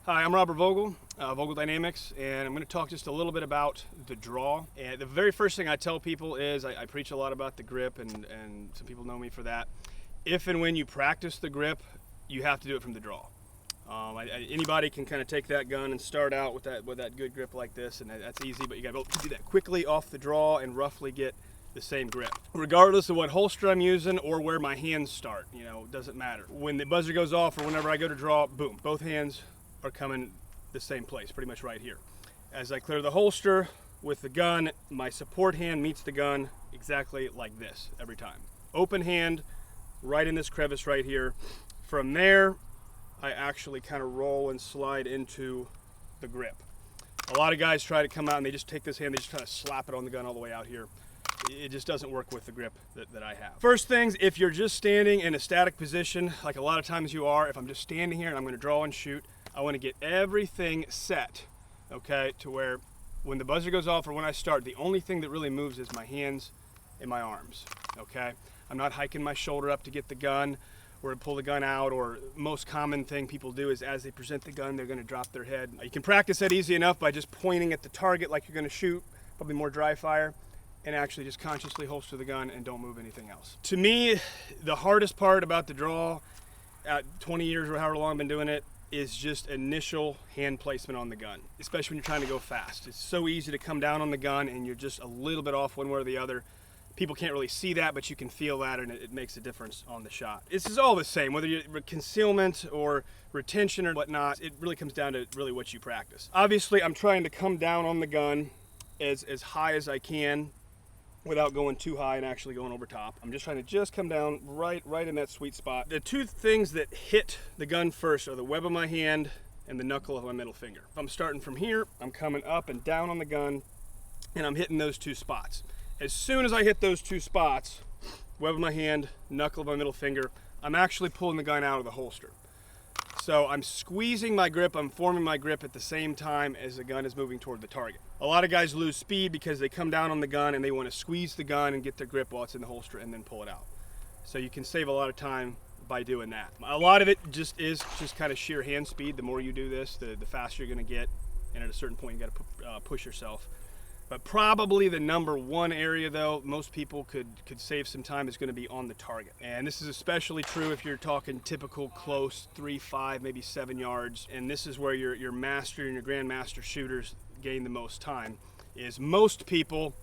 Hi, I'm Robert Vogel, Vogel Dynamics, and I'm going to talk just a little bit about the draw. And the very first thing I tell people is, I preach a lot about the grip, and some people know me for that. If and when you practice the grip, you have to do it from the draw. Anybody can kind of take that gun and start out with that good grip like this, and that's easy, but you got to do that quickly off the draw and roughly get the same grip. Regardless of what holster I'm using or where my hands start, it doesn't matter. When the buzzer goes off or whenever I go to draw, boom, both hands are coming the same place, pretty much right here. As I clear the holster with the gun, my support hand meets the gun exactly like this every time. Open hand, right in this crevice right here. From there, I actually kind of roll and slide into the grip. A lot of guys try to come out and they just take this hand, they just kind of slap it on the gun all the way out here. It just doesn't work with the grip that I have. First things, if you're just standing in a static position, like a lot of times you are, if I'm just standing here and I'm going to draw and shoot, I want to get everything set, okay, to where when the buzzer goes off or when I start, the only thing that really moves is my hands and my arms, okay? I'm not hiking my shoulder up to get the gun or pull the gun out, or most common thing people do is as they present the gun, they're going to drop their head. You can practice that easy enough by just pointing at the target like you're going to shoot, probably more dry fire, and actually just consciously holster the gun and don't move anything else. To me, the hardest part about the draw, at 20 years or however long I've been doing it, is just initial hand placement on the gun, especially when you're trying to go fast. It's so easy to come down on the gun and you're just a little bit off one way or the other. People can't really see that, but you can feel that, and it makes a difference on the shot. This is all the same, whether you're concealment or retention or whatnot, it really comes down to really what you practice. Obviously, I'm trying to come down on the gun as high as I can without going too high and actually going over top. I'm just trying to come down right in that sweet spot. The two things that hit the gun first are the web of my hand and the knuckle of my middle finger. If I'm starting from here, I'm coming up and down on the gun, and I'm hitting those two spots. As soon as I hit those two spots, web of my hand, knuckle of my middle finger, I'm actually pulling the gun out of the holster. So I'm squeezing my grip, I'm forming my grip at the same time as the gun is moving toward the target. A lot of guys lose speed because they come down on the gun and they want to squeeze the gun and get their grip while it's in the holster and then pull it out. So you can save a lot of time by doing that. A lot of it is kind of sheer hand speed. The more you do this, the faster you're going to get, and at a certain point you got to push yourself. But probably the number one area, though, most people could save some time is going to be on the target. And this is especially true if you're talking typical close 3, 5, maybe 7 yards. And this is where your master and your grandmaster shooters gain the most time. Is most people,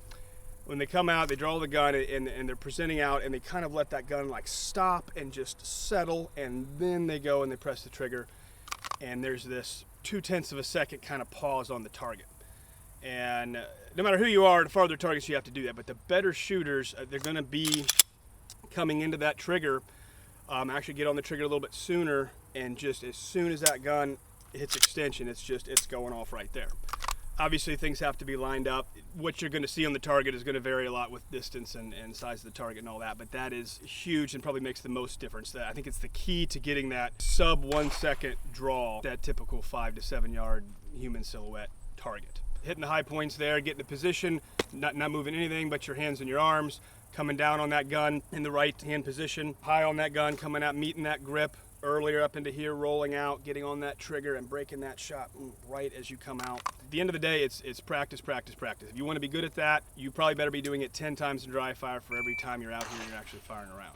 when they come out, they draw the gun and they're presenting out, and they kind of let that gun like stop and just settle, and then they go and they press the trigger, and there's this 0.2 of a second kind of pause on the target. And no matter who you are, the farther targets you have to do that, but the better shooters, they're going to be coming into that trigger, actually get on the trigger a little bit sooner, and just as soon as that gun hits extension, it's going off right there. Obviously things have to be lined up. What you're going to see on the target is going to vary a lot with distance and size of the target and all that, but that is huge and probably makes the most difference. I think it's the key to getting that sub 1 second draw, that typical 5 to 7 yard human silhouette target. Hitting the high points there, getting the position, not moving anything but your hands and your arms, coming down on that gun in the right hand position, high on that gun, coming out, meeting that grip earlier up into here, rolling out, getting on that trigger and breaking that shot right as you come out. At the end of the day, it's practice, practice, practice. If you want to be good at that, you probably better be doing it 10 times in dry fire for every time you're out here and you're actually firing around.